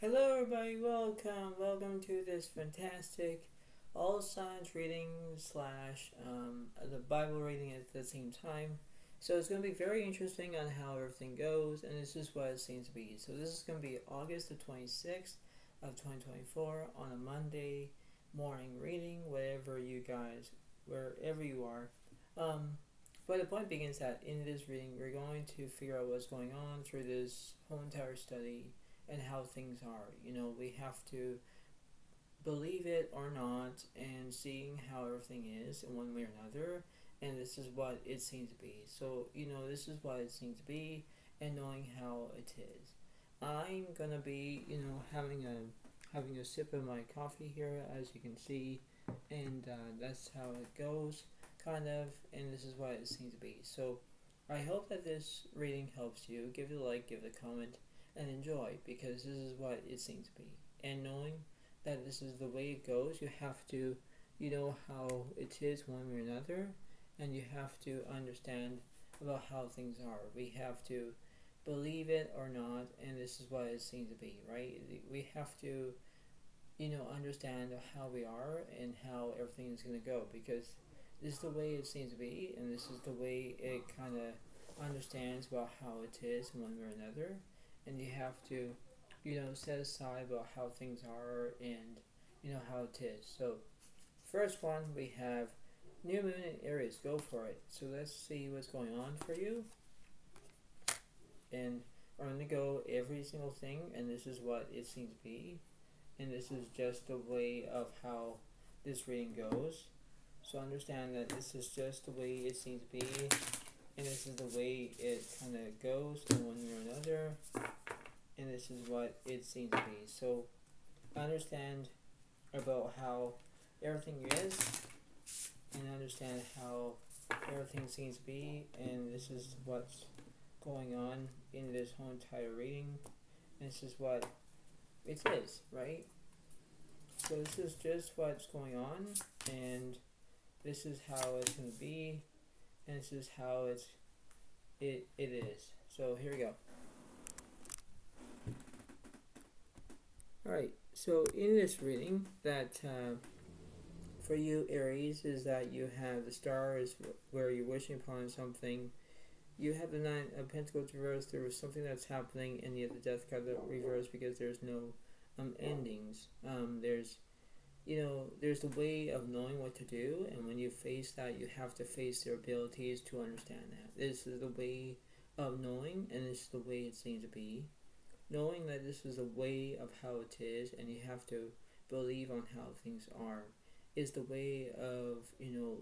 Hello everybody, welcome to this fantastic all signs reading slash the Bible reading at the same time. So it's going to be very interesting on how everything goes, and this is what it seems to be. So this is going to be August the 26th of 2024 on a Monday morning reading, wherever you are. But the point begins that in this reading, we're going to figure out what's going on through this whole entire study and how things are. We have to believe it or not and seeing how everything is in one way or another, and this is what it seems to be. So, this is what it seems to be and knowing how it is. I'm gonna be, having a sip of my coffee here, as you can see, and that's how it goes, kind of, and this is what it seems to be. So, I hope that this reading helps you. Give it a like, give it a comment, and enjoy, because this is what it seems to be. And knowing that this is the way it goes, you have to, how it is one way or another, and you have to understand about how things are. We have to believe it or not, and this is what it seems to be, right? We have to, understand how we are and how everything is going to go, because this is the way it seems to be, and this is the way it kind of understands about how it is one way or another. And you have to, set aside about how things are and, how it is. So, first one, we have New Moon in Aries. Go for it. So let's see what's going on for you. And I'm going to go every single thing, and this is what it seems to be. And this is just the way of how this reading goes. So understand that this is just the way it seems to be, and this is the way it kind of goes to one way or another, and this is what it seems to be. So understand about how everything is, and understand how everything seems to be, and this is what's going on in this whole entire reading. And this is what it is, right? So this is just what's going on, and this is how it's going to be, and this is how it is. So here we go. Alright, so in this reading, that for you Aries, is that you have the star is where you're wishing upon something. You have the Nine of Pentacles reversed. There was something that's happening, and you have the Death card reversed because there's no endings. There's the way of knowing what to do, and when you face that, you have to face their abilities to understand that. This is the way of knowing, and this is the way it seems to be. Knowing that this is a way of how it is, and you have to believe on how things are, is the way of,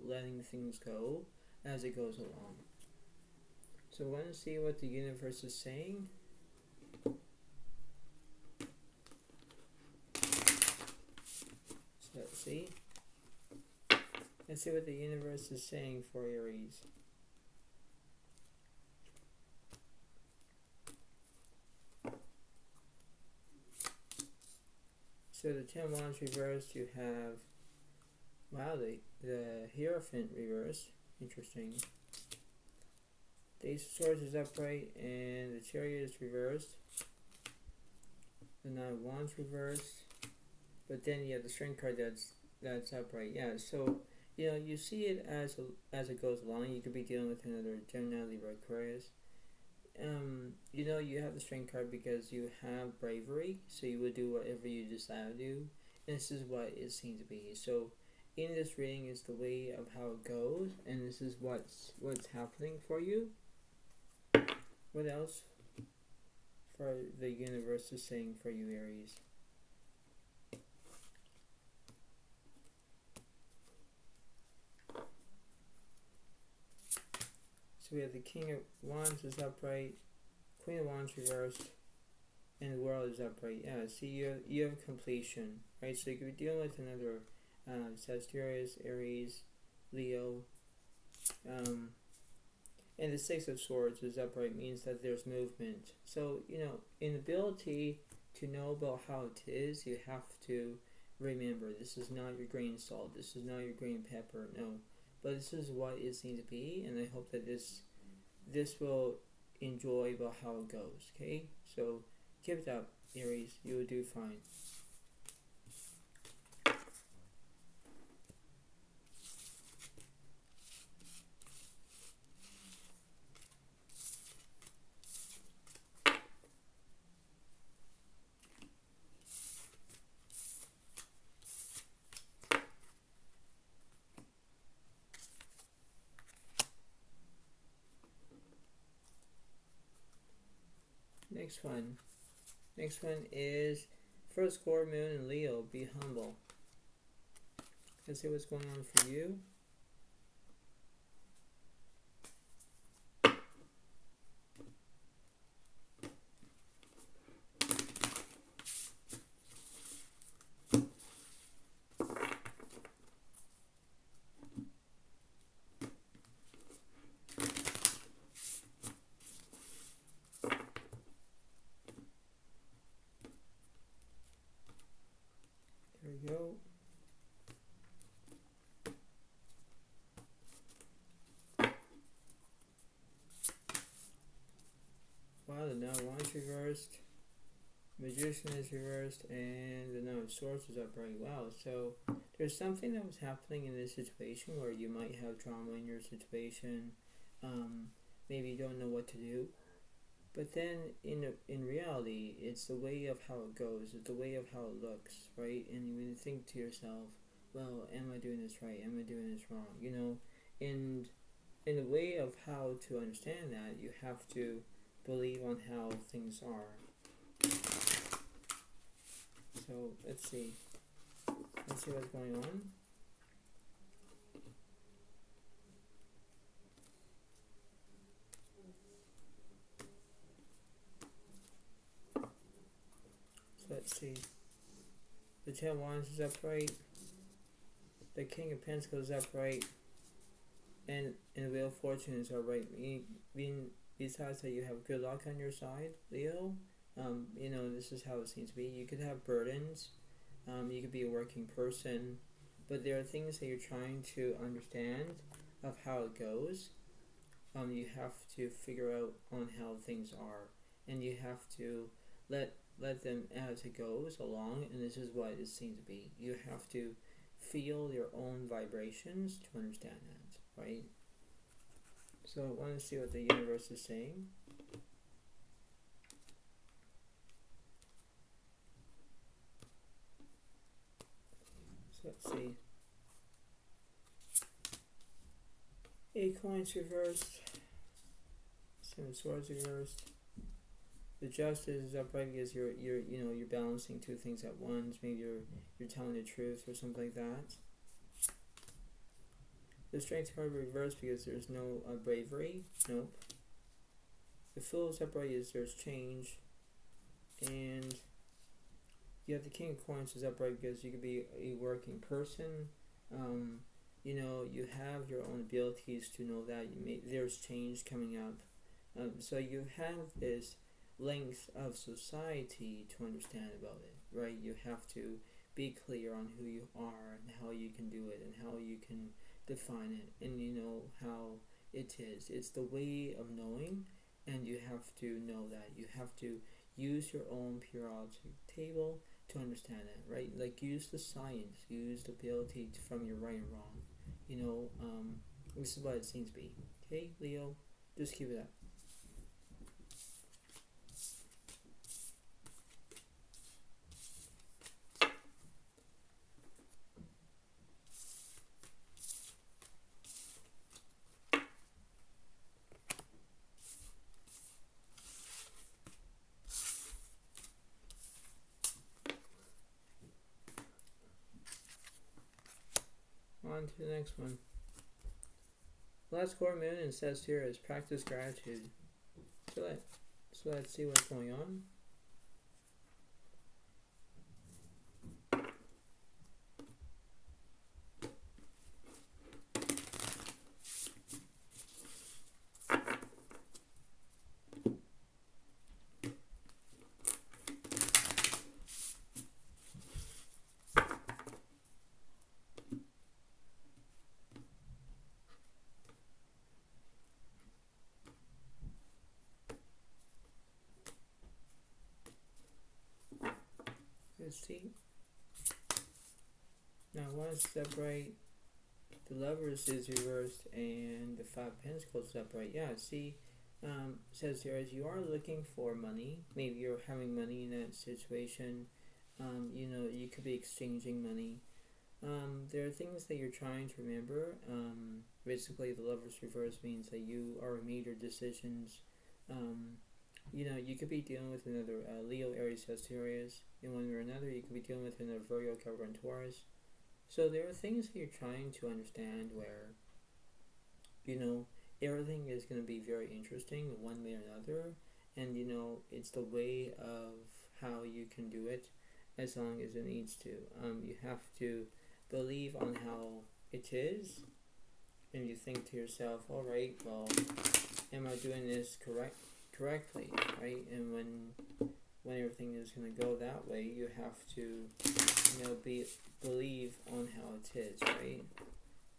letting things go as it goes along. So we're going to see what the universe is saying. So let's see. Let's see what the universe is saying for Aries. So the 10 Wands reversed, you have, the Hierophant reversed. Interesting. The Ace of Swords is upright, and the Chariot is reversed. The 9 of Wands reversed. But then you have the Strength card that's upright. Yeah, so, you see it as it goes along. You could be dealing with another Gemini, Libra, Aquarius. You have the Strength card because you have bravery, so you would do whatever you decide to do, and this is what it seems to be. So in this reading is the way of how it goes, and this is what's happening for you. What else for the universe is saying for you, Aries? So we have the King of Wands is upright, Queen of Wands reversed, and the World is upright. Yeah, see, you have completion, right? So you could be dealing with another Sagittarius, Aries, Leo, and the Six of Swords is upright, means that there's movement. So, inability to know about how it is, you have to remember, this is not your green salt, this is not your green pepper, no. But this is what it seems to be, and I hope that this will enjoy about how it goes, okay? So, keep it up. Aries. You will do fine. Next one. Next one is first score moon in Leo. Be humble. Let's see what's going on for you. There we go. Wow, the Nine of Wands reversed, Magician is reversed, and the Nine of Swords is upright. Wow, so there's something that was happening in this situation where you might have drama in your situation. Maybe you don't know what to do. But then in reality, it's the way of how it goes. It's the way of how it looks, right? And when you think to yourself, well, am I doing this right? Am I doing this wrong? You know, and in the way of how to understand that, you have to believe on how things are. So let's see. Let's see what's going on. So let's see. The Ten of Wands is upright. The King of Pentacles is upright. And the Wheel of Fortune is upright. Besides that, you have good luck on your side, Leo. You know, this is how it seems to be. You could have burdens. You could be a working person. But there are things that you're trying to understand of how it goes. You have to figure out on how things are. And you have to let them as it goes along. And this is what it seems to be. You have to feel your own vibrations to understand that, right? So I want to see what the universe is saying. So let's see. 8 coins reversed. 7 of Swords reversed. The Justice is upright because you're balancing two things at once. Maybe you're telling the truth or something like that. The Strength card reversed because there's no bravery. Nope. The Fool is upright because there's change. And you have the King of Coins is upright because you could be a working person. You have your own abilities to know that there's change coming up. So you have this length of society to understand about it, right? You have to be clear on who you are and how you can do it and how you can define it, and you know how it is. It's the way of knowing, and you have to know that. You have to use your own periodic table to understand it, right? Like use the science, use the ability from your right and wrong. This is what it seems to be. Okay, Leo, just keep it up. On to the next one. Last core moon and says here is practice gratitude. So let's see what's going on. let's see. Now I want to separate the Lovers is reversed and the Five of Pentacles is upright. Yeah, see, says here, as you are looking for money, maybe you're having money in that situation, you could be exchanging money. There are things that you're trying to remember. Basically, the Lovers reverse means that you are made your decisions. You could be dealing with another Leo, Aries, Sagittarius. In one way or another, you could be dealing with another Virgo, Capricorn, Taurus. So there are things that you're trying to understand where, everything is going to be very interesting in one way or another. And, it's the way of how you can do it as long as it needs to. You have to believe on how it is. And you think to yourself, all right, well, am I doing this correctly, right? And when everything is going to go that way, you have to, believe on how it is, right?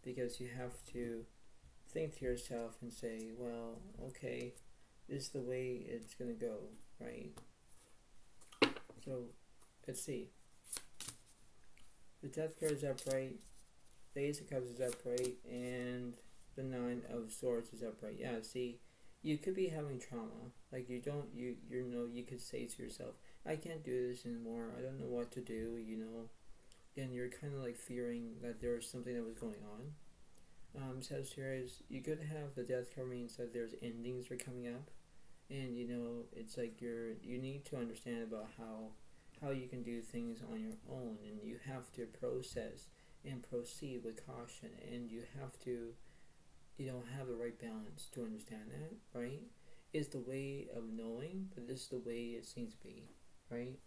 Because you have to think to yourself and say, well, okay, this is the way it's going to go, right? So, let's see. The Death card is upright, the Ace of Cups is upright, and the Nine of Swords is upright. Yeah, see, you could be having trauma. Like, you could say to yourself, I can't do this anymore, I don't know what to do, and you're kind of like fearing that there's something that was going on. Sagittarius, you could have the Death card means that there's endings are coming up, and it's like you need to understand about how you can do things on your own, and you have to process and proceed with caution, and you have to have the right balance to understand that, right? Is the way of knowing, but this is the way it seems to be, right?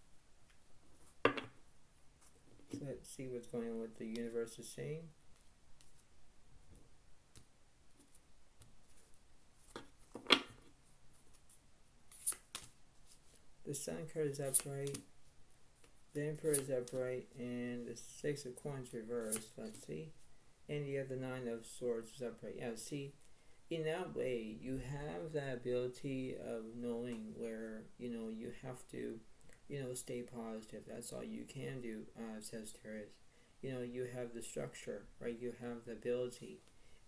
So let's see what's going on, what the universe is saying. The Sun card is upright, the Emperor is upright, and the Six of Coins reversed. Let's see. And you have the Nine of Swords is upright. Yeah, see, in that way, you have that ability of knowing where, you have to, stay positive. That's all you can do, Sagittarius. You have the structure, right? You have the ability.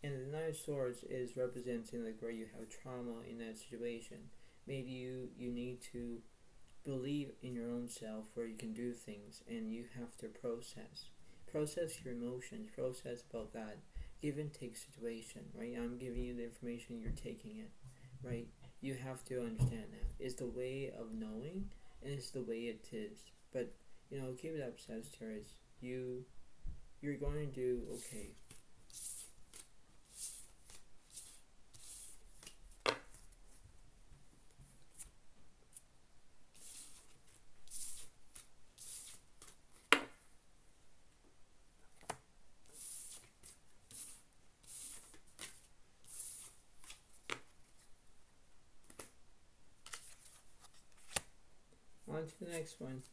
And the Nine of Swords is representing like where you have trauma in that situation. Maybe you need to believe in your own self where you can do things, and you have to process your emotions, process about that give and take situation, right? I'm giving you the information, you're taking it, right? You have to understand that it's the way of knowing, and it's the way it is. But keep it up, Sagittarius. You're going to do okay. On to the next one.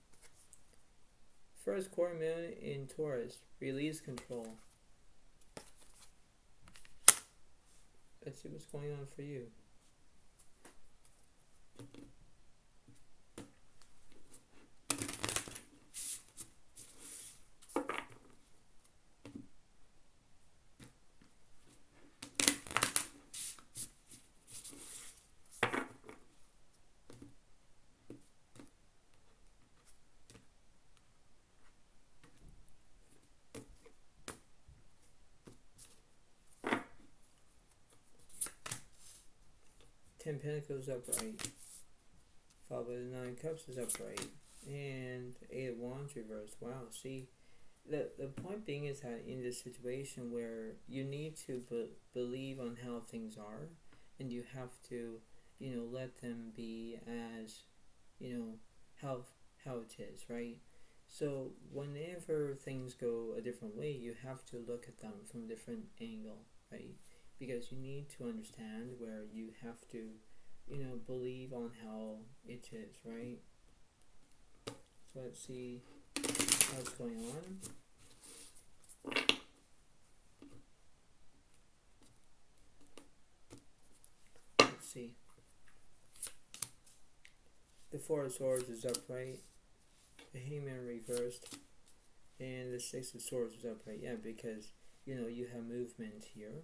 First quarter moon in Taurus. Release control. Let's see what's going on for you. Ten Pentacles upright, followed by the Nine of Cups is upright, and Eight of Wands reversed. Wow, see, the point being is that in this situation where you need to believe on how things are, and you have to, let them be as, how it is, right? So whenever things go a different way, you have to look at them from a different angle, right? Because you need to understand where you have to, believe on how it is, right? So let's see what's going on. Let's see. The Four of Swords is upright. the Hangman reversed, and the Six of Swords is upright. Yeah, because you have movement here.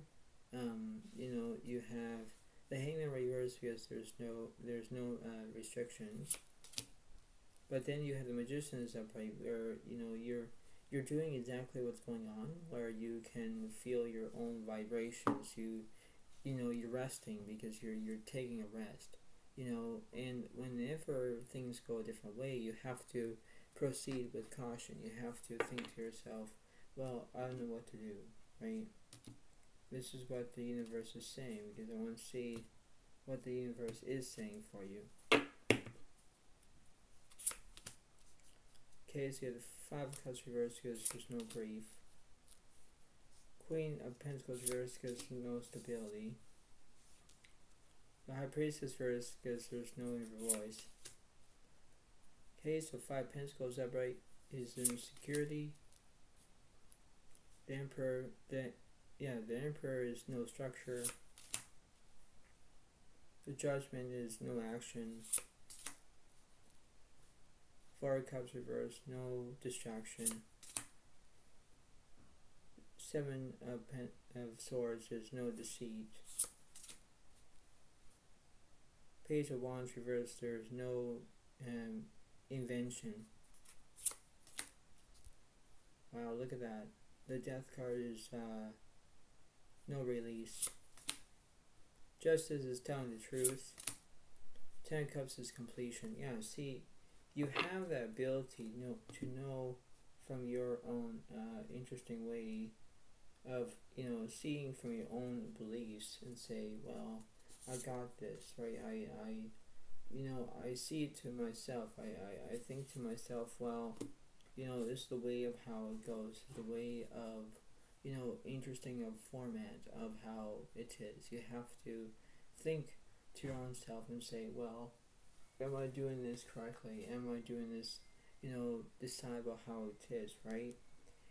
You have the Hangman reversed because there's no restrictions. But then you have the Magician is upright, where you're doing exactly what's going on, where you can feel your own vibrations. You're resting because you're taking a rest. And whenever things go a different way, you have to proceed with caution. You have to think to yourself, well, I don't know what to do, right? This is what the universe is saying, because I want to see what the universe is saying for you. Okay, so you have the Five of Cups reversed because there's no grief. Queen of Pentacles reversed because there's no stability. The High Priestess reversed because there's no inner voice. Okay, so Five Pentacles upright is insecurity. The Emperor, the Emperor is no structure. The Judgment is no action. Four of Cups reversed, no distraction. Seven of Swords, there's no deceit. Page of Wands reversed, there's no invention. Wow, look at that. The Death card is no release. Justice is telling the truth. Ten of Cups is completion. Yeah, see, you have that ability to know from your own interesting way of seeing from your own beliefs and say, well, I got this, right? I see it to myself. I think to myself, well, this is the way of how it goes, the way of interesting of format of how it is. You have to think to your own self and say, well, am I doing this correctly? Am I doing this, decide about how it is, right?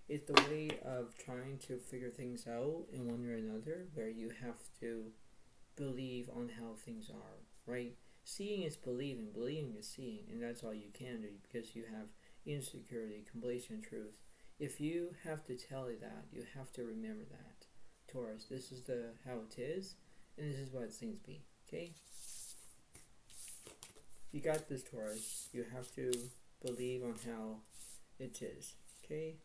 It's the way of trying to figure things out in one way or another, where you have to believe on how things are, right? Seeing is believing, believing is seeing, and that's all you can do, because you have insecurity, completion, truth. If you have to tell you that, you have to remember that, Taurus. This is how it is, and this is what it seems to be. Okay. You got this, Taurus. You have to believe on how it is. Okay.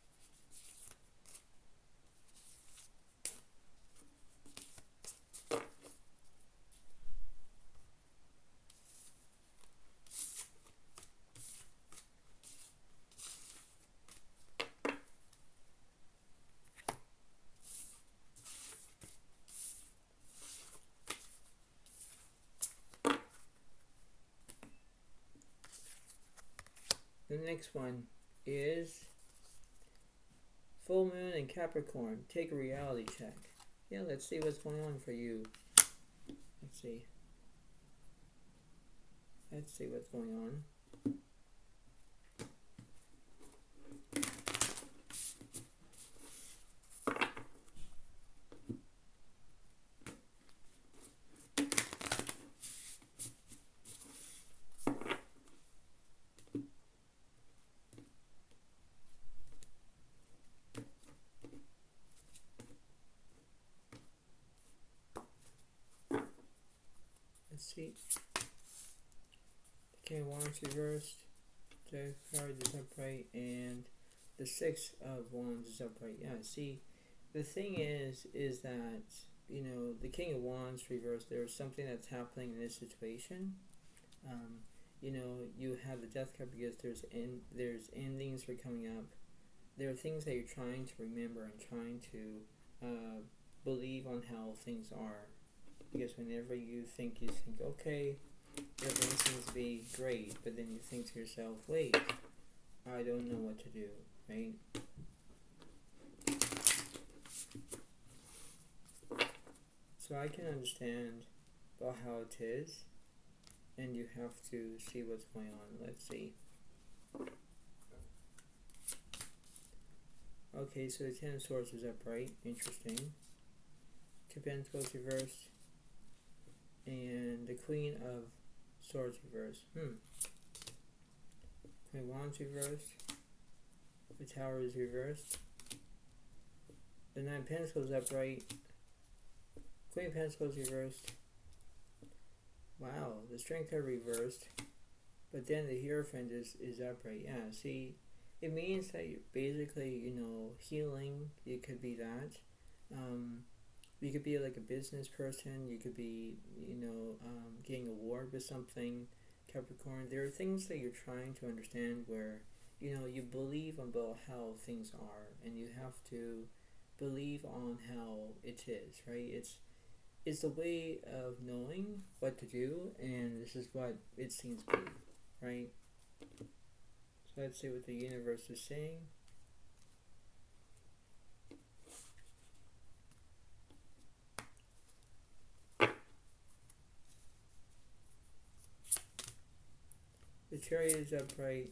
The next one is full moon in Capricorn. Take a reality check. Yeah, let's see what's going on for you. Let's see what's going on. Let's see. The King of Wands reversed. The card is upright, and the Six of Wands is upright. Yeah, see, the thing is that the King of Wands reversed. There's something that's happening in this situation. You have the Death card because there's endings that are coming up. There are things that you're trying to remember and trying to believe on how things are. Because whenever you think, okay, everything seems to be great, but then you think to yourself, wait, I don't know what to do, right? So I can understand about how it is, and you have to see what's going on. Let's see. Okay, so the Ten of Swords is upright. Interesting. Two Pentacles reversed. And the Queen of Swords reversed. Queen of Wands reversed. The Tower is reversed. The Nine of Pentacles upright. Queen of Pentacles reversed. Wow, the Strength card reversed. But then the Hierophant is upright. Yeah, see, it means that you're basically, healing. It could be that. You could be like a business person. You could be, getting a award with something. Capricorn, there are things that you're trying to understand where, you believe about how things are, and you have to believe on how it is, right? It's the way of knowing what to do, and this is what it seems to be, right? So let's see what the universe is saying. The Chariot is upright,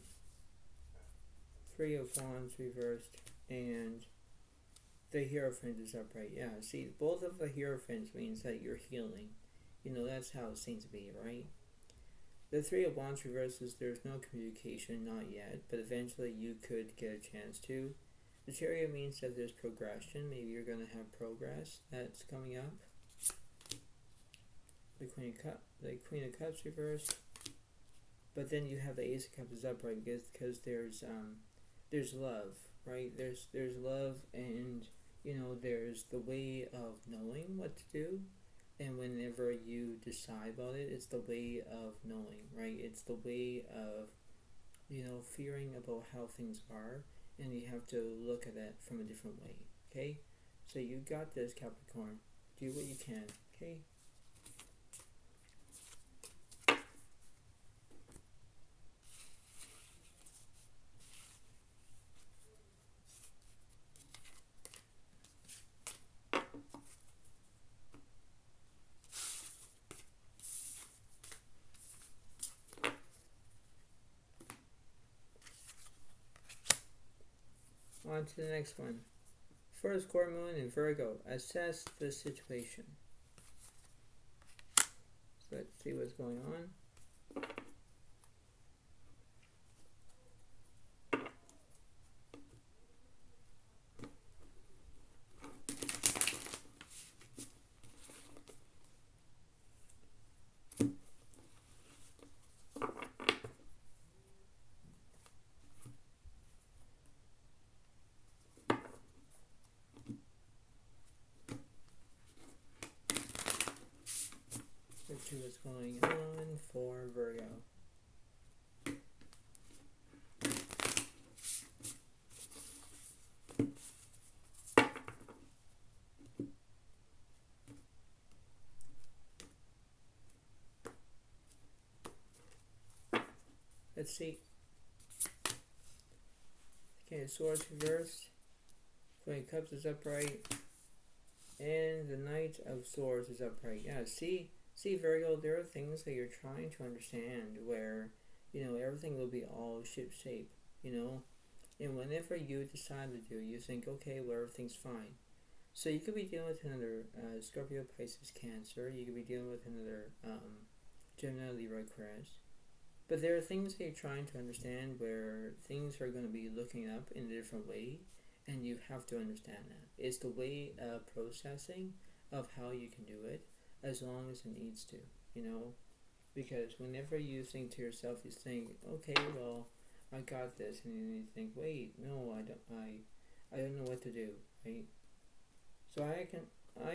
Three of Wands reversed, and the Hierophant is upright. Yeah, see, both of the Hierophants means that you're healing. That's how it seems to be, right? The Three of Wands reverses, there's no communication, not yet, but eventually you could get a chance to. The Chariot means that there's progression. Maybe you're going to have progress that's coming up. The Queen of Cups reversed. But then you have the Ace of Cups is upright because there's love, right? There's love, and there's the way of knowing what to do, and whenever you decide about it, it's the way of knowing, right? It's the way of fearing about how things are, and you have to look at it from a different way. Okay, so you got this, Capricorn. Do what you can. Okay. On to the next one. First core moon in Virgo. Assess the situation. So let's see what's going on. Let's see what's going on for Virgo. Let's see. Okay, Swords reversed. Queen of Cups is upright. And the Knight of Swords is upright. Yeah, see Virgo, there are things that you're trying to understand where, everything will be all ship-shape, And whenever you decide to do, you think, okay, well, everything's fine. So you could be dealing with another Scorpio, Pisces, Cancer. You could be dealing with another Gemini, Libra, Aquarius. But there are things that you're trying to understand where things are going to be looking up in a different way, and you have to understand that. It's the way of processing of how you can do it, as long as it needs to, Because whenever you think to yourself, you think, okay, well, I got this, and then you think, wait, no, I don't know what to do, right? So I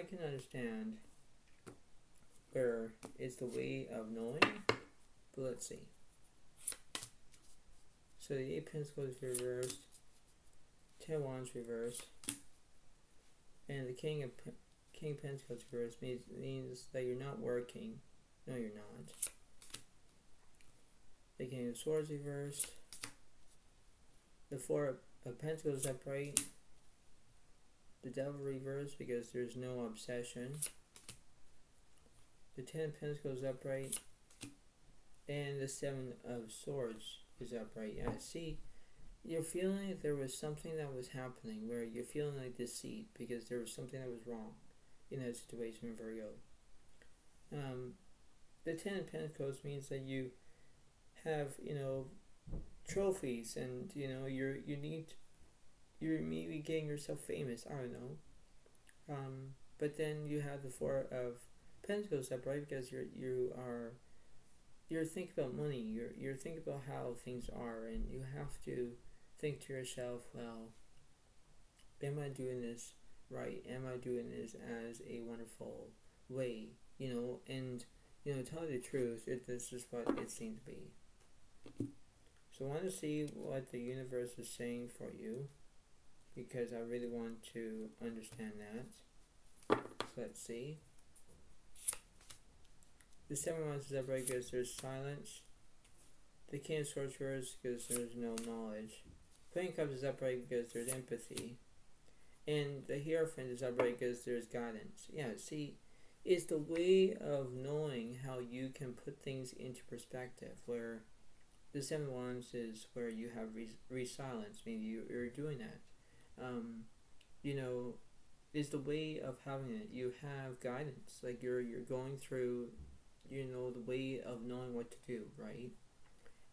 can understand where it's the way of knowing, but let's see. So the Eight of Pentacles reversed, Ten of Wands reversed, and the King of Pentacles reversed means that you're not working. No, you're not. The King of Swords reversed, the Four of Pentacles upright, the Devil reversed because there's no obsession, the Ten of Pentacles upright, and the Seven of Swords is upright. Yeah, see, you're feeling like there was something that was happening where you're feeling like deceit because there was something that was wrong in that situation, Virgo. The Ten of Pentacles means that you have, trophies, and you're maybe getting yourself famous. I don't know. But then you have the Four of Pentacles upright because you're thinking about money. You're thinking about how things are, and you have to think to yourself, well, am I doing this right? Am I doing this as a wonderful way? And tell you the truth, this is what it seems to be. So I want to see what the universe is saying for you, because I really want to understand that. So let's see. The Seven of Wands is upright because there's silence. The King of Swords reversed because there's no knowledge. Queen of Cups is upright because there's empathy. And the Hierophant is upright because there's guidance. Yeah, see, it's the way of knowing how you can put things into perspective, where the Seven of Wands is where you have resilience. Maybe you're doing that. Is the way of having it. You have guidance. Like you're going through, the way of knowing what to do, right?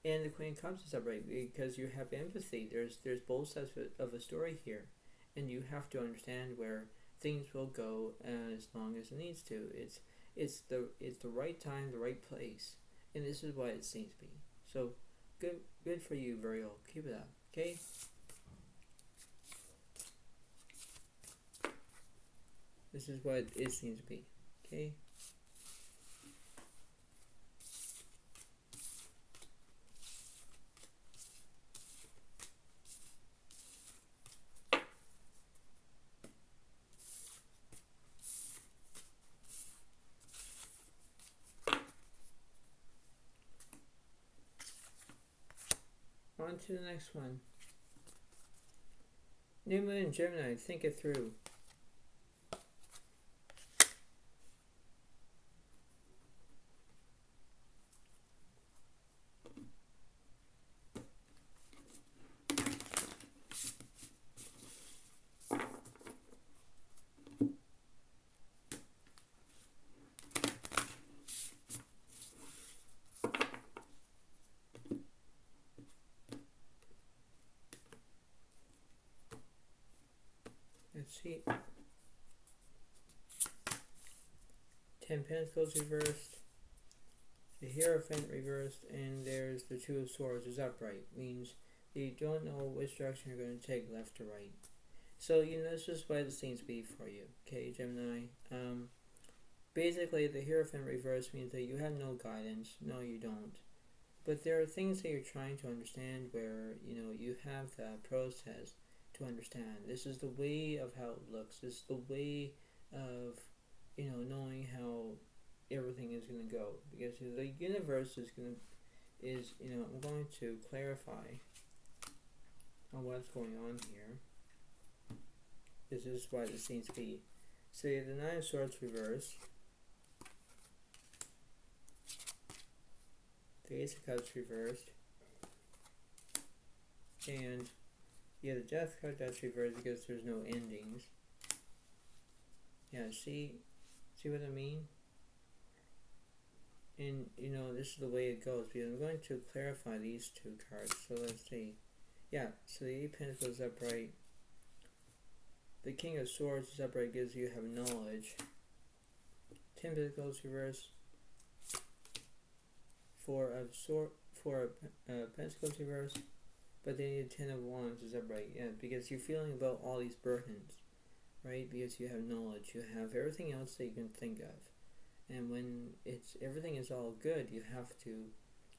And the Queen of Cups is upright because you have empathy. There's both sides of a story here, and you have to understand where things will go as long as it needs to. It's the right time, the right place, and this is what it seems to be. So good for you, Virgo. Keep it up, okay? This is what it seems to be, okay? On to the next one. New Moon in Gemini, think it through. Let's see. 10 Pentacles reversed, the Hierophant reversed, and there's the Two of Swords is upright. Means you don't know which direction you're going to take, left or right. So, this is what it seems to be for you, okay, Gemini? Basically, the Hierophant reverse means that you have no guidance. No, you don't. But there are things that you're trying to understand where, you have the process to understand. This is the way of how it looks. This is the way of, knowing how everything is going to go. Because the universe I'm going to clarify on what's going on here. This is what it seems to be. So you have the Nine of Swords reversed, the Ace of Cups reversed, and you have the Death card that's reversed because there's no endings. Yeah, see what I mean? And this is the way it goes, because I'm going to clarify these two cards. So let's see. Yeah, so the Eight of Pentacles is upright. The King of Swords is upright because you have knowledge. 10 Pentacles reversed. Four of Pentacles reversed. But then the 10 of Wands is upright. Yeah, because you're feeling about all these burdens, right? Because you have knowledge. You have everything else that you can think of. And when everything is all good, you have to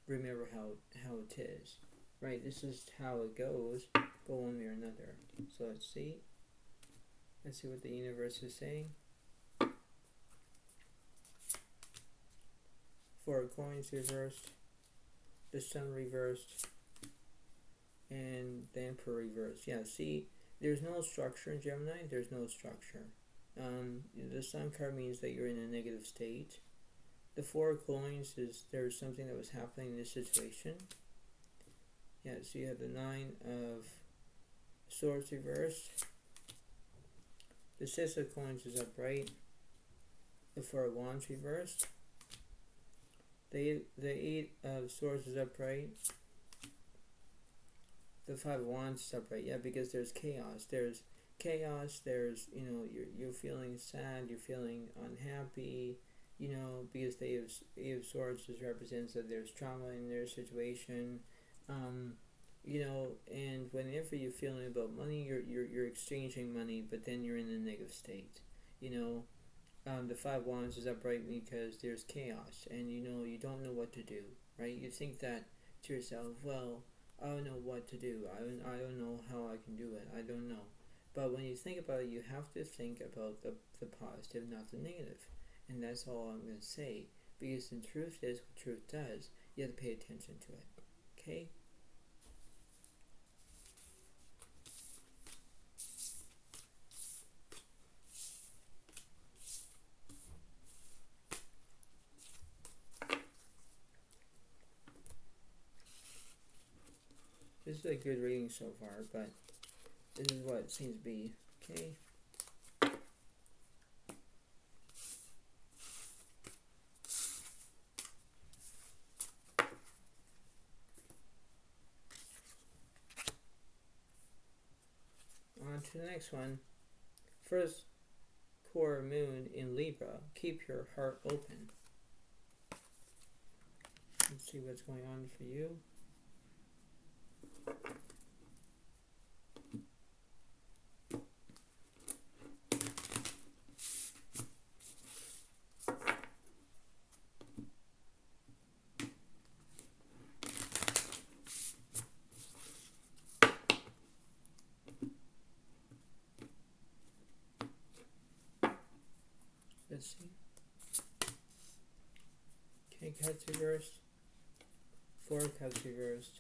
remember how it is, right? This is how it goes, go one way or another. So let's see what the universe is saying. Four of Coins reversed, the Sun reversed, and the Emperor reversed. Yeah, see, there's no structure in Gemini. There's no structure. The Sun card means that you're in a negative state. The Four of Coins is there's something that was happening in this situation. Yeah, so you have the Nine of Swords reversed. The Six of Coins is upright. The Four of Wands reversed. The Eight of Swords is upright. the Five of Wands is upright. Yeah, because there's chaos. There's chaos. There's, you're feeling sad. You're feeling unhappy. Because the Eight of Swords just represents that there's trauma in their situation. And whenever you're feeling about money, you're exchanging money, but then you're in a negative state. The Five of Wands is upright because there's chaos, and you don't know what to do, right? You think that to yourself, well, I don't know what to do. I don't know how I can do it. I don't know. But when you think about it, you have to think about the positive, not the negative. And that's all I'm going to say. Because the truth is what truth does. You have to pay attention to it. Okay? This is a good reading so far, but this is what it seems to be. Okay? On to the next one. First core moon in Libra. Keep your heart open. Let's see what's going on for you. Let's see. King of Cups reversed. Four of Cups reversed.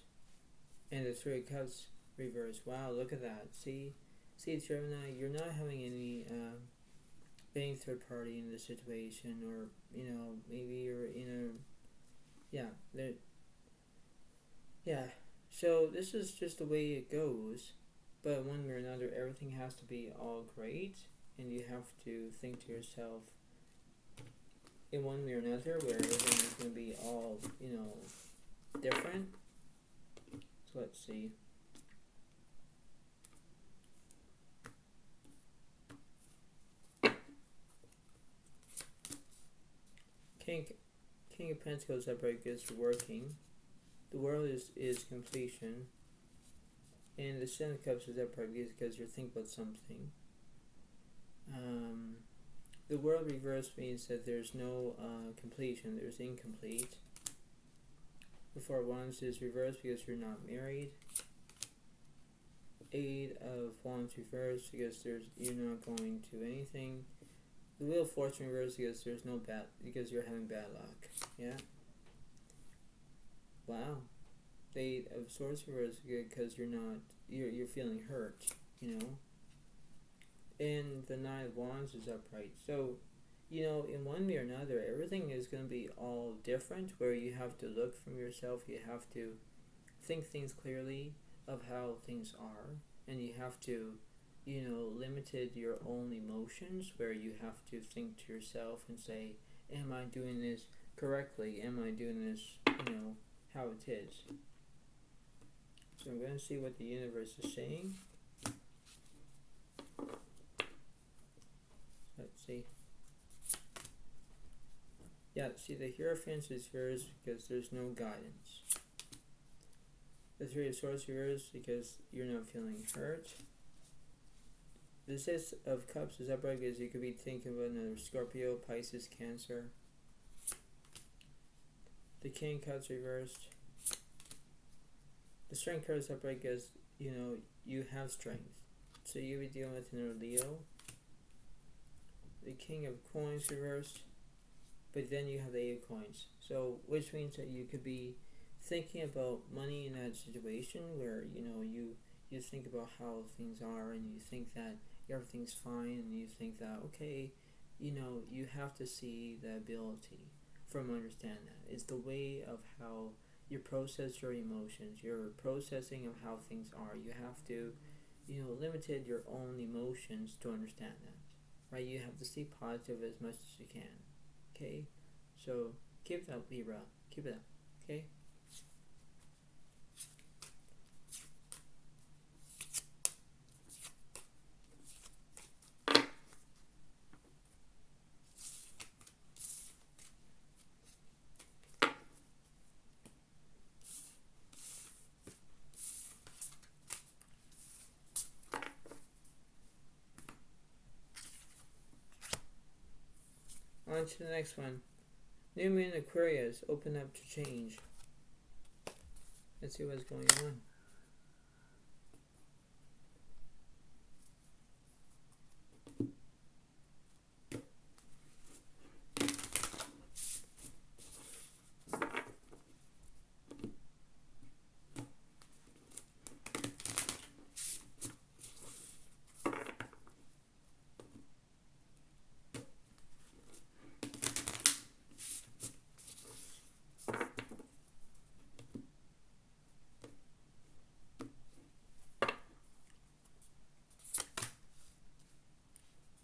And the Three of Cups reversed. Wow, look at that. See, Gemini, you're not having any third party in the situation, or maybe you're in a So this is just the way it goes. But one way or another, everything has to be all great, and you have to think to yourself, in one way or another, where everything is going to be all, different. So let's see. King of Pentacles upright is working. The world is completion. And the Seven of Cups is upright because you're thinking about something. The world reverse means that there's no completion, there's incomplete. The Four of Wands is reversed because you're not married. Eight of Wands reversed because you're not going to anything. The Wheel of Fortune reversed because you're having bad luck. Yeah. Wow. The Eight of Swords reversed because you're feeling hurt, And the Nine of Wands is upright. So, in one way or another, everything is going to be all different, where you have to look from yourself, you have to think things clearly of how things are, and you have to, limited your own emotions, where you have to think to yourself and say, am I doing this correctly? Am I doing this, how it is? So I'm going to see what the universe is saying. Let's see. Yeah, see, the Hierophant is reversed because there's no guidance. The Three of Swords reversed because you're not feeling hurt. The Six of Cups is upright because you could be thinking about another Scorpio, Pisces, Cancer. The King of Cups reversed. The Strength card is upright because, you have strength. So you'll be dealing with another Leo. The King of Coins reversed. But then you have the Eight of Coins. So, which means that you could be thinking about money in that situation where, you think about how things are, and you think that everything's fine, and you think that, okay, you have to see the ability from understanding that. It's the way of how you process your emotions, your processing of how things are. You have to, limited your own emotions to understand that, right? You have to stay positive as much as you can, okay? So keep it up, Libra. Keep it up, okay? on to the next one. New Moon Aquarius, open up to change. Let's see what's going on.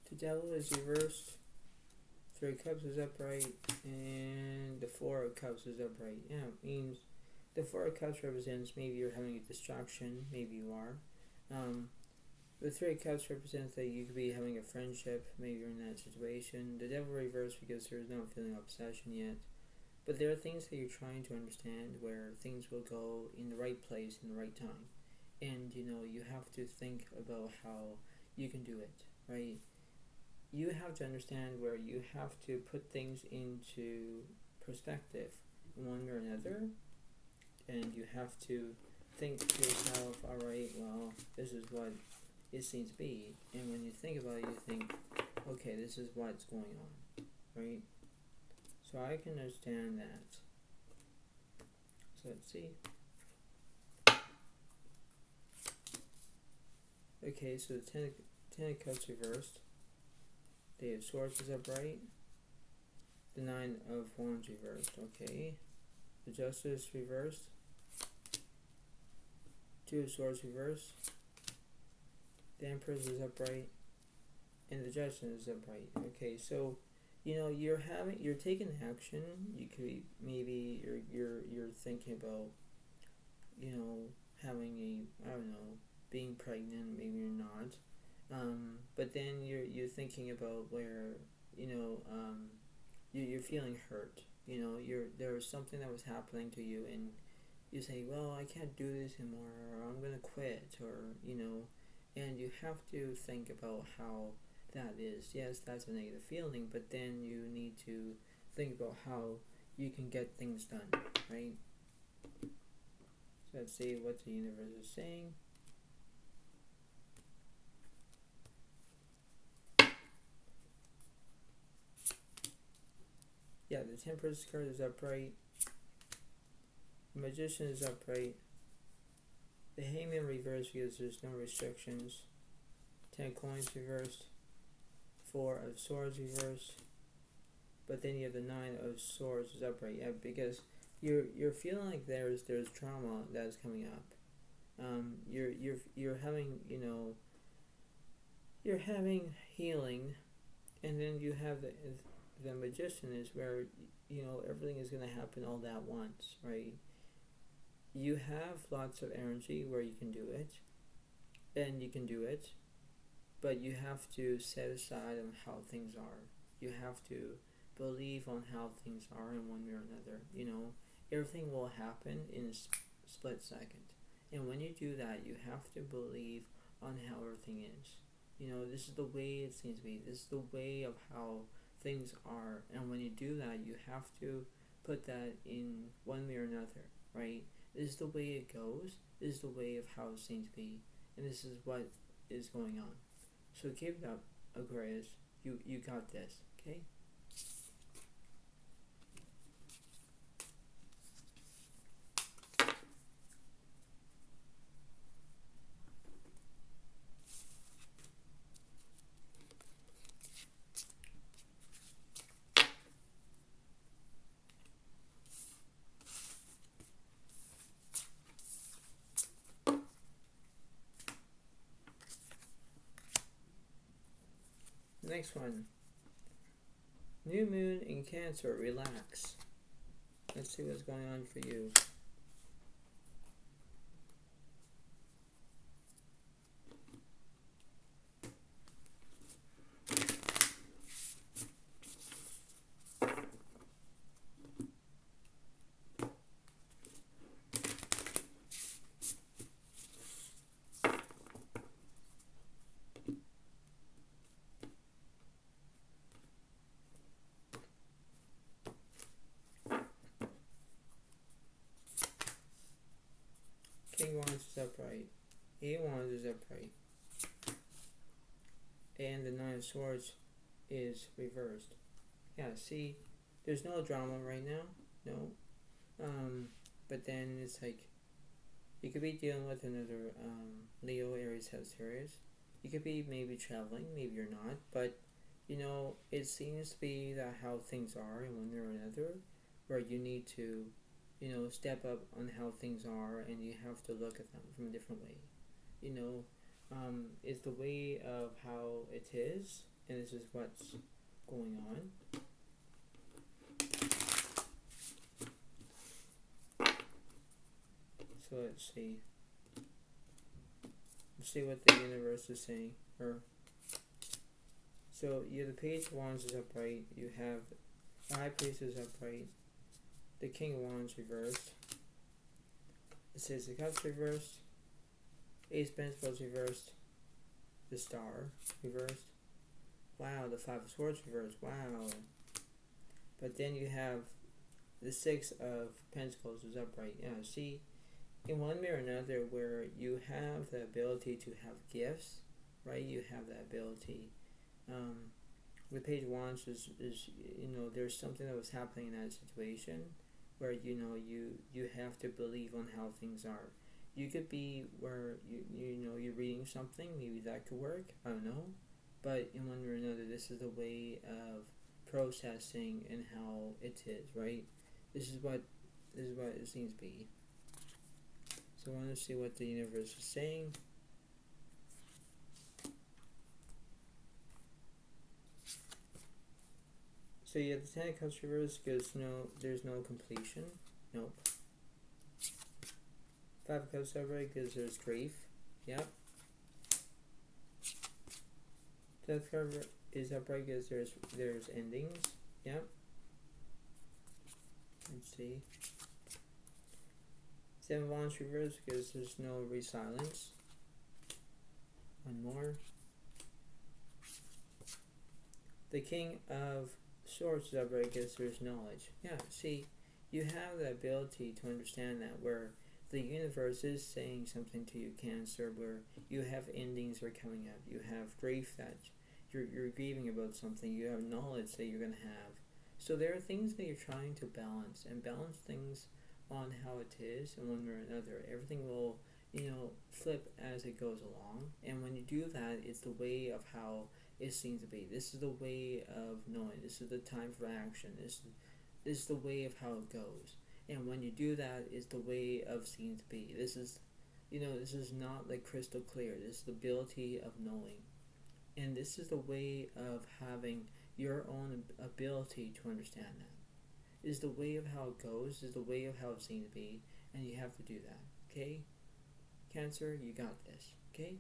The Devil is reversed, Three of Cups is upright, and the Four of Cups is upright. Yeah, it means the Four of Cups represents maybe you're having a distraction, maybe you are. The Three of Cups represents that you could be having a friendship, maybe you're in that situation. The Devil reversed because there's no feeling of obsession yet. But there are things that you're trying to understand where things will go in the right place in the right time. And, you have to think about how you can do it, right? You have to understand where you have to put things into perspective in one way or another. And you have to think to yourself, alright, well, this is what it seems to be. And when you think about it, you think, okay, this is what's going on, right? So I can understand that. So let's see. Okay, so the Ten of Cups reversed. The Eight of Swords is upright. The Nine of Wands reversed. Okay. The Justice reversed. Two of Swords reversed. The Empress is upright. And the Judgment is upright. Okay, so you're taking action. You could maybe you're thinking about having being pregnant. Maybe you're not. But then you're thinking about where you're feeling hurt. There was something that was happening to you, and you say, well, I can't do this anymore, or I'm gonna quit, or and you have to think about how that is. Yes, that's a negative feeling, but then you need to think about how you can get things done, right? So let's see what the universe is saying. Yeah, the Temperance card is upright. The Magician is upright. The Hangman reversed because there's no restrictions. 10 coins reversed. 4 of Swords reversed. But then you have the 9 of Swords is upright. Yeah, because you're feeling like there's trauma that's coming up. You're having you're having healing, and then you have the Magician is where everything is going to happen all at once, right? You have lots of energy where you can do it, and you can do it, but you have to set aside on how things are. You have to believe on how things are in one way or another. Everything will happen in a split second, and when you do that, you have to believe on how everything is. This is the way it seems to be. This is the way of how things are, and when you do that, you have to put that in one way or another, right? This is the way it goes. This is the way of how it seems to be, and this is what is going on. So keep it up, Aquarius. You got this, okay? Next one. New Moon in Cancer, relax. Let's see what's going on for you. Wands is upright. 8 of Wands is upright. And the 9 of Swords is reversed. Yeah, see, there's no drama right now. No. But then it's like, you could be dealing with another Leo, Aries, Sagittarius. You could be maybe traveling, maybe you're not. But, it seems to be that how things are in one way or another, where you need to, step up on how things are, and you have to look at them from a different way. It's the way of how it is, and this is what's going on. So let's see. Let's see what the universe is saying. So you have the Page of Wands is upright. You have the High Priestess upright. The King of Wands reversed. It says the Cups reversed. Ace of Pentacles reversed. The Star reversed. Wow, the Five of Swords reversed. Wow. But then you have the Six of Pentacles is upright. Yeah, see, in one way or another, where you have the ability to have gifts, right? You have that ability. The Page of Wands is there's something that was happening in that situation where you have to believe on how things are. You could be where you're reading something, maybe that could work, I don't know, but in one way or another, this is the way of processing and how it is, right? This is what it seems to be. So I want to see what the universe is saying. So you have the Ten of Cups reversed because there's no completion. Nope. Five of Cups upright because there's grief. Yep. Death card is upright because there's endings. Yep. Let's see. Seven of Wands reversed because there's no resilience. One more. The King of Swords is upright because there's knowledge. Yeah, see, you have the ability to understand that, where the universe is saying something to you, Cancer, where you have endings that are coming up. You have grief that you're grieving about something. You have knowledge that you're going to have. So there are things that you're trying to balance, and balance things on how it is, and one way or another. Everything will, flip as it goes along. And when you do that, it's the way of how it seems to be. This is the way of knowing. This is the time for action. This is the way of how it goes. And when you do that, it's the way of seems to be. This is not like crystal clear. This is the ability of knowing. And this is the way of having your own ability to understand that. Is the way of how it goes, is the way of how it seems to be, and you have to do that. Okay? Cancer, you got this. Okay?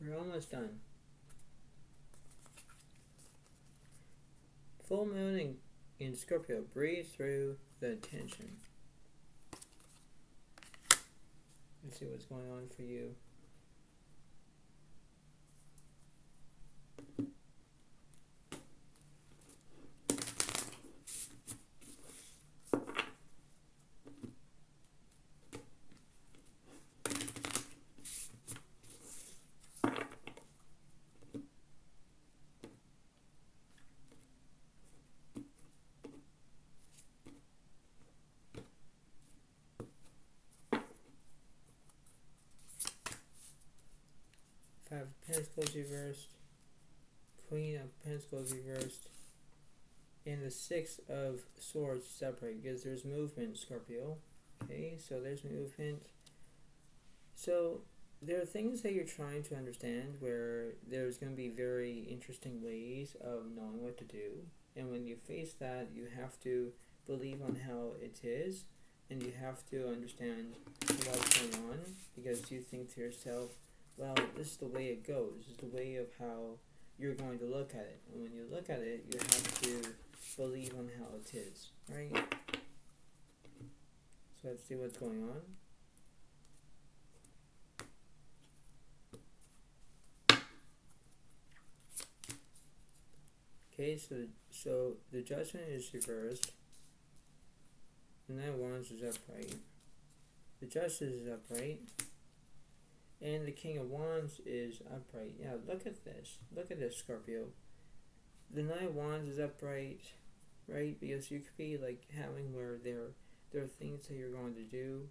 We're almost done. Full moon in Scorpio. Breathe through the tension. Let's see what's going on for you. Five of Pentacles reversed, Queen of Pentacles reversed, and the Six of Swords separate because there's movement, Scorpio. Okay, so there's movement. So there are things that you're trying to understand where there's going to be very interesting ways of knowing what to do. And when you face that, you have to believe on how it is, and you have to understand what's going on, because you think to yourself, well, this is the way it goes. This is the way of how, you're going to look at it. And when you look at it, you have to believe on how it is, right? So let's see what's going on. Okay, so the judgment is reversed. The Knight of Wands is upright. The Justice is upright. And the King of Wands is upright. Yeah, look at this. Look at this, Scorpio. The Knight of Wands is upright, right? Because you could be like having where there are things that you're going to do,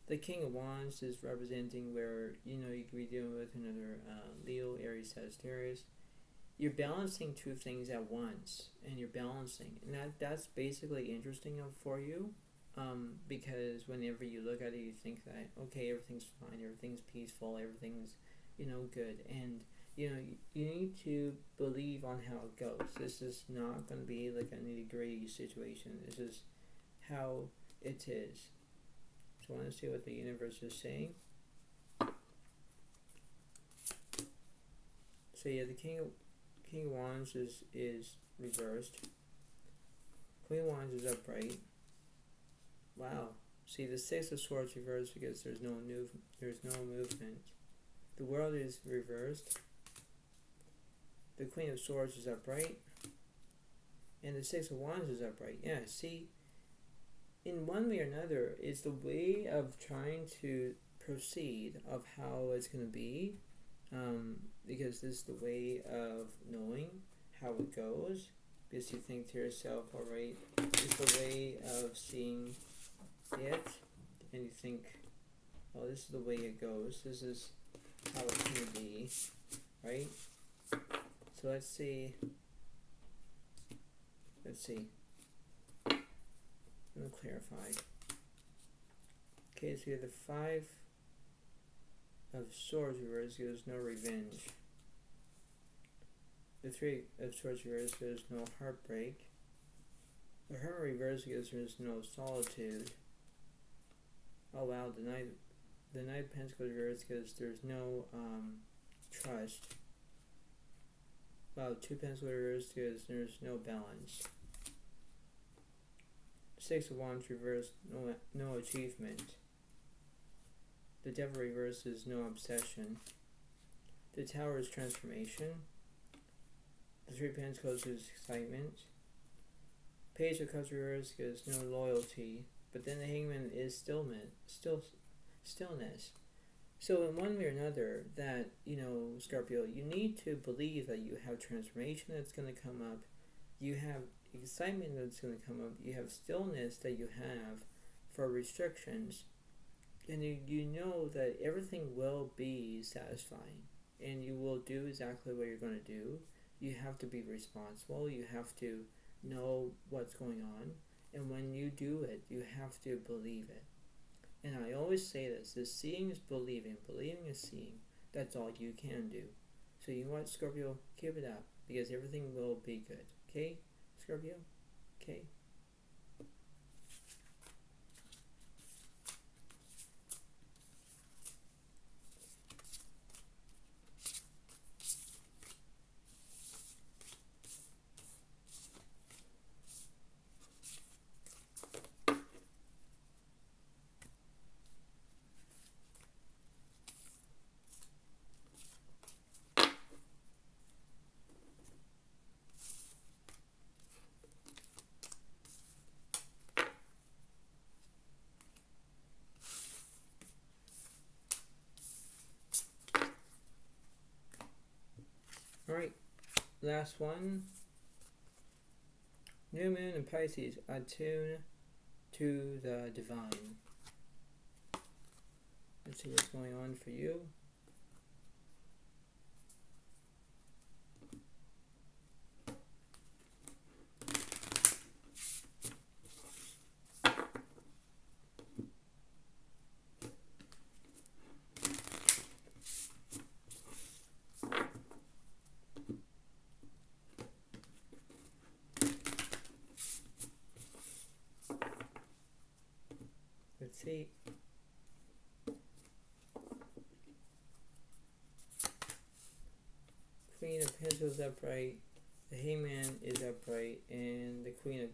The King of Wands is representing where, you could be dealing with another Leo, Aries, Sagittarius. You're balancing two things at once, and you're balancing. And that's basically interesting for you, because whenever you look at it, you think that, okay, everything's fine, everything's peaceful, everything's, good. And, you need to believe on how it goes. This is not going to be like a nitty-gritty situation. This is how it is. So I want to see what the universe is saying. So yeah, the King of Wands is reversed. Queen of Wands is upright. Wow. See, the Six of Swords reversed because there's no movement. The World is reversed. The Queen of Swords is upright. And the Six of Wands is upright. Yeah, see, in one way or another, it's the way of trying to proceed of how it's going to be. Because this is the way of knowing how it goes. Because you think to yourself, alright, it's the way of seeing it. And you think, oh, this is the way it goes. This is how it's going to be. Right? So let's see. I'm going to clarify. Okay, so you have the Five of Swords reversed, there's no revenge. The Three of Swords reversed, there's no heartbreak. The Hermit reversed because there's no solitude. Oh wow, the Knight of Pentacles reversed because there's no trust. Wow, Two Pentacles reversed because there's no balance. Six of Wands reversed, no achievement. The Devil reversed is no obsession. The Tower is transformation. The Three of Pentacles is excitement. Page of Cups reversed is no loyalty. But then the Hangman is stillness. So in one way or another, that, Scorpio, you need to believe that you have transformation that's going to come up. You have excitement that's going to come up. You have stillness that you have for restrictions. And you know that everything will be satisfying. And you will do exactly what you're going to do. You have to be responsible. You have to know what's going on. And when you do it, you have to believe it. And I always say this seeing is believing. Believing is seeing. That's all you can do. So you know what, Scorpio? Keep it up. Because everything will be good. Okay, Scorpio? Okay. Alright, last one. New Moon in Pisces, attune to the divine. Let's see what's going on for you. Let's see. Queen Pentacles upright, the Hangman is upright, and the Queen of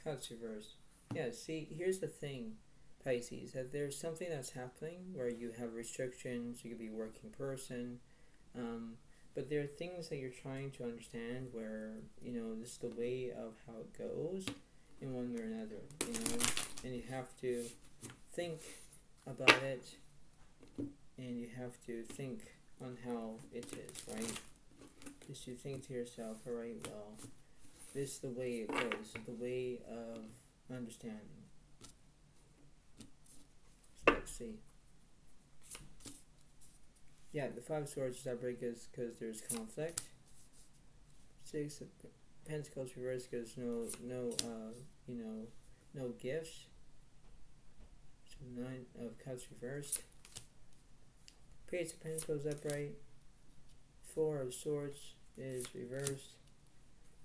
Cups reversed. Yeah, see, here's the thing, Pisces, that there's something that's happening where you have restrictions, you could be a working person, but there are things that you're trying to understand where, this is the way of how it goes in one way or another, and you have to think about it, and you have to think on how it is, right? Just to think to yourself, alright, well, this is the way it goes, the way of understanding. So let's see. Yeah, the Five of Swords is upright because there's conflict. Six of Pentacles reversed because no gifts. So Nine of Cups reversed. Page of Pentacles upright. Four of Swords is reversed.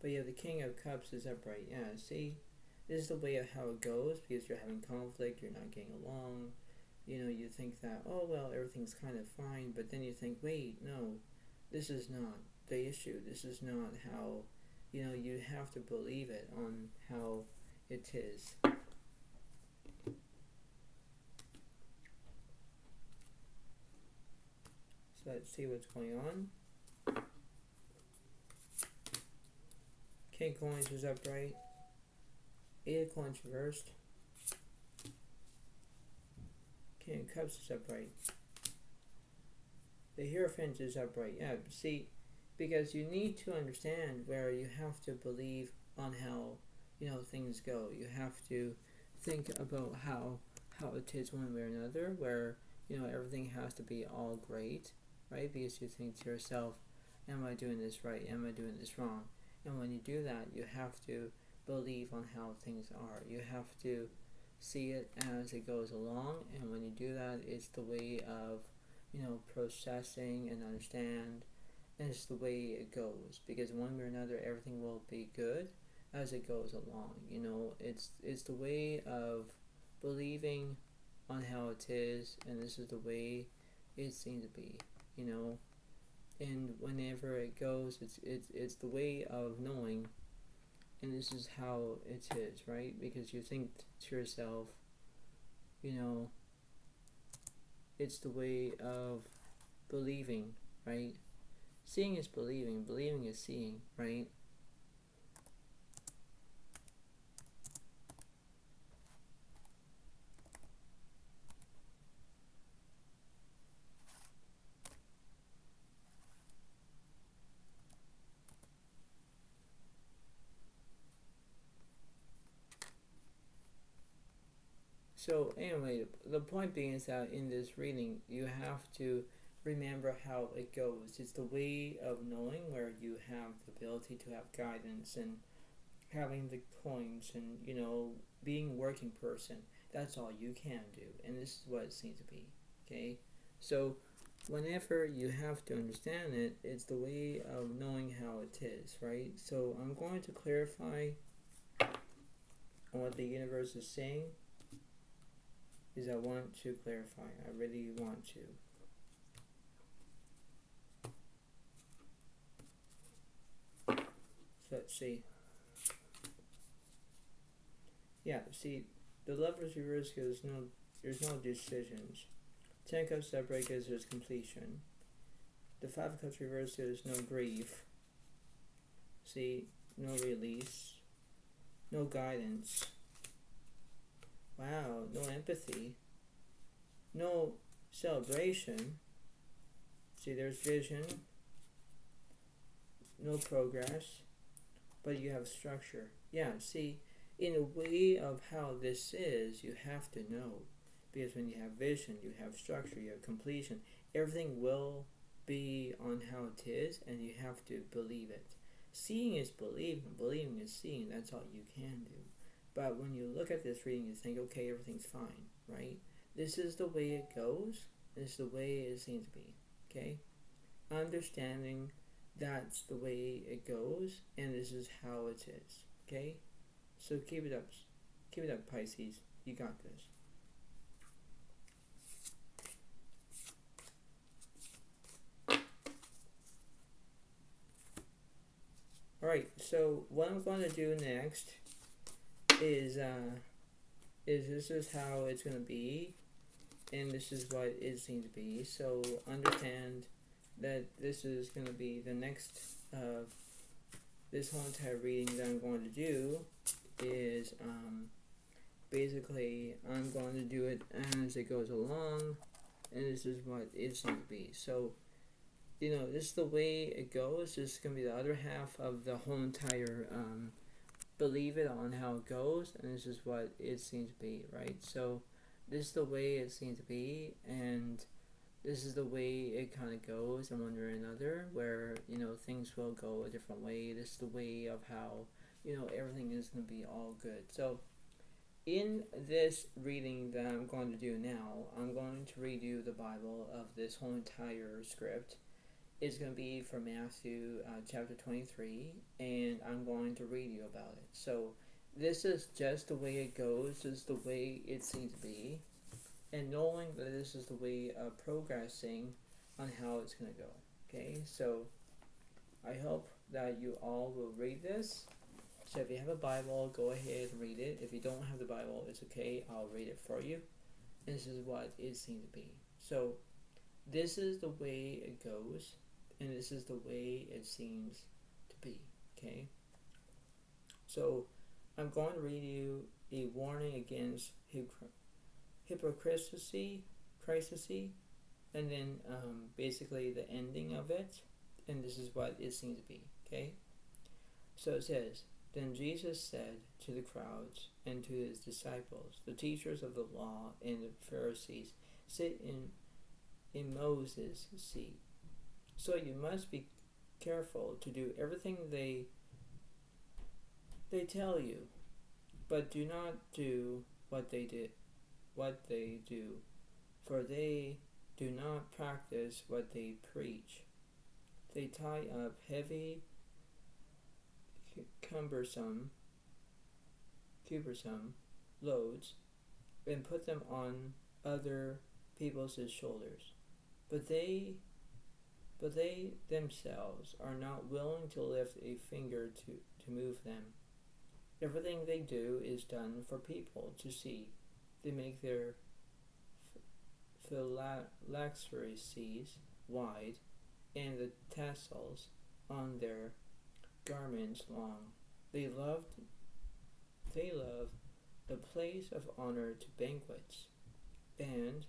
But yeah, the King of Cups is upright. Yeah, see, this is the way of how it goes because you're having conflict, you're not getting along. You think that, oh, well, everything's kind of fine, but then you think, wait, no, this is not the issue. This is not how, you have to believe it on how it is. So let's see what's going on. King of Coins was upright. Eight of Coins reversed. King of Cups is upright. The Hierophant is upright. Yeah, see, because you need to understand where you have to believe on how, things go. You have to think about how it is one way or another, where, everything has to be all great, right? Because you think to yourself, am I doing this right? Am I doing this wrong? And when you do that, you have to believe on how things are. You have to see it as it goes along, and when you do that, it's the way of processing and understand, and it's the way it goes, because one way or another everything will be good as it goes along. It's the way of believing on how it is, and this is the way it seems to be, and whenever it goes, it's the way of knowing. And this is how it is, right? Because you think to yourself, it's the way of believing, right? Seeing is believing, believing is seeing, right? So anyway, the point being is that in this reading, you have to remember how it goes. It's the way of knowing where you have the ability to have guidance and having the coins and, being a working person. That's all you can do. And this is what it seems to be. Okay? So whenever you have to understand it, it's the way of knowing how it is, right? So I'm going to clarify on what the universe is saying. Is I want to clarify. I really want to. So let's see. Yeah, see, the Lover's reverse because there's no decisions. Ten Cups upright because there's completion. The Five of Cups reverse there's no grief. See, no release. No guidance. Wow, no empathy, no celebration. See, there's vision, no progress, but you have structure. Yeah, see, in a way of how this is, you have to know. Because when you have vision, you have structure, you have completion. Everything will be on how it is, and you have to believe it. Seeing is believing, believing is seeing. That's all you can do. But when you look at this reading, you think, okay, everything's fine, right? This is the way it goes. This is the way it seems to be, okay? Understanding that's the way it goes, and this is how it is, okay? So keep it up. Keep it up, Pisces. You got this. Alright, so what I'm going to do next is this is how it's going to be, and this is what it seems to be. So understand that this is going to be the next this whole entire reading that I'm going to do is basically I'm going to do it as it goes along, and this is what it seems to be. So this is the way it goes. This is going to be the other half of the whole entire believe it on how it goes, and this is what it seems to be, right? So this is the way it seems to be, and this is the way it kind of goes in one way or another, where things will go a different way. This is the way of how everything is going to be all good. So in this reading that I'm going to do now, I'm going to read you the Bible of this whole entire script. It's going to be from Matthew chapter 23, and I'm going to read you about it. So this is just the way it goes. This is the way it seems to be. And knowing that this is the way of progressing on how it's going to go. Okay, so I hope that you all will read this. So if you have a Bible, go ahead and read it. If you don't have the Bible, it's okay. I'll read it for you. And this is what it seems to be. So this is the way it goes, and this is the way it seems to be. Okay? So I'm going to read you a warning against hypocrisy, and then basically the ending of it, and this is what it seems to be. Okay? So it says, "Then Jesus said to the crowds and to his disciples, the teachers of the law and the Pharisees sit in Moses' seat. So you must be careful to do everything they tell you, but do not do what they do, for they do not practice what they preach. They tie up heavy, cumbersome loads and put them on other people's shoulders, but they themselves are not willing to lift a finger to move them. Everything they do is done for people to see. They make their phylacteries wide and the tassels on their garments long. They love the place of honor to banquets and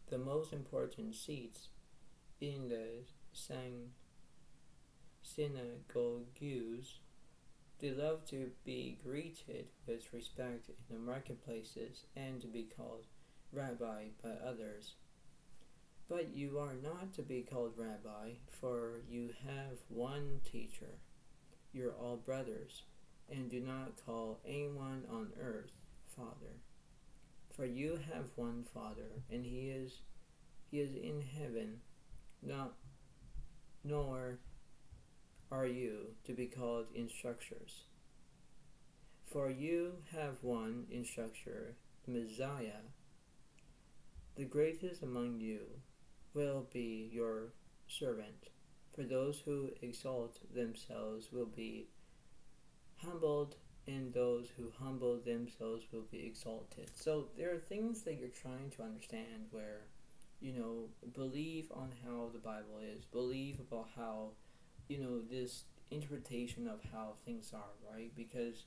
the most important seats in the synagogues. They love to be greeted with respect in the marketplaces and to be called Rabbi by others. But you are not to be called Rabbi, for you have one teacher. You're all brothers, and do not call anyone on earth Father. For you have one Father, and he is in heaven. Nor are you to be called instructors. For you have one instructor, the Messiah. The greatest among you will be your servant. For those who exalt themselves will be humbled, and those who humble themselves will be exalted. So there are things that you're trying to understand where, believe on how the Bible is. Believe about how, this interpretation of how things are, right? Because,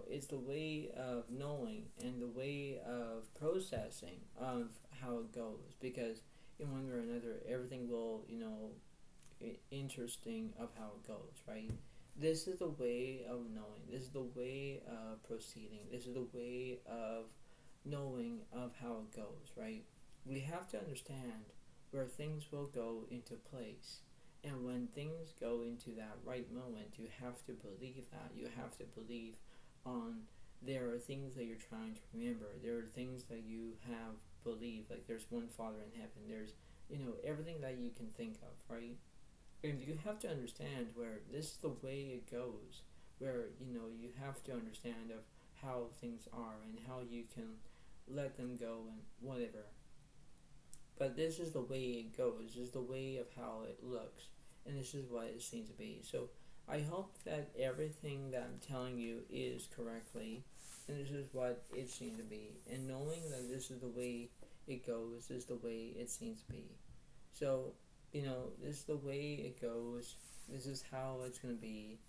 it's the way of knowing and the way of processing of how it goes. Because in one way or another, everything will, interesting of how it goes, right? This is the way of knowing. This is the way of proceeding. This is the way of knowing of how it goes, right? We have to understand where things will go into place. And when things go into that right moment, you have to believe that. You have to believe on there are things that you're trying to remember. There are things that you have believed. Like there's one Father in heaven. There's, everything that you can think of, right? And you have to understand where this is the way it goes, where, you have to understand of how things are and how you can let them go and whatever. But this is the way it goes. This is the way of how it looks. And this is what it seems to be. So I hope that everything that I'm telling you is correctly, and this is what it seems to be. And knowing that this is the way it goes, this is the way it seems to be. So, this is the way it goes, this is how it's going to be,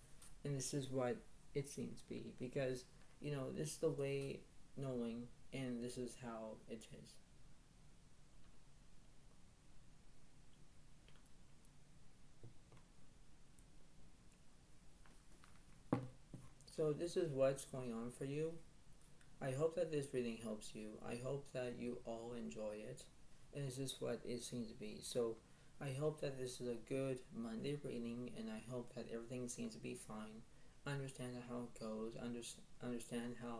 and this is what it seems to be. Because, this is the way knowing, and this is how it is. So this is what's going on for you. I hope that this reading helps you. I hope that you all enjoy it. And this is what it seems to be. So I hope that this is a good Monday reading, and I hope that everything seems to be fine. Understand how it goes, understand how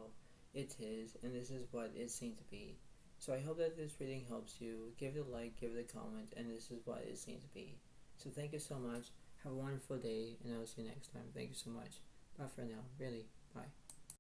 it is, and this is what it seems to be. So I hope that this reading helps you. Give it a like, give it a comment, and this is what it seems to be. So thank you so much. Have a wonderful day, and I'll see you next time. Thank you so much. Bye for now. Really. Bye.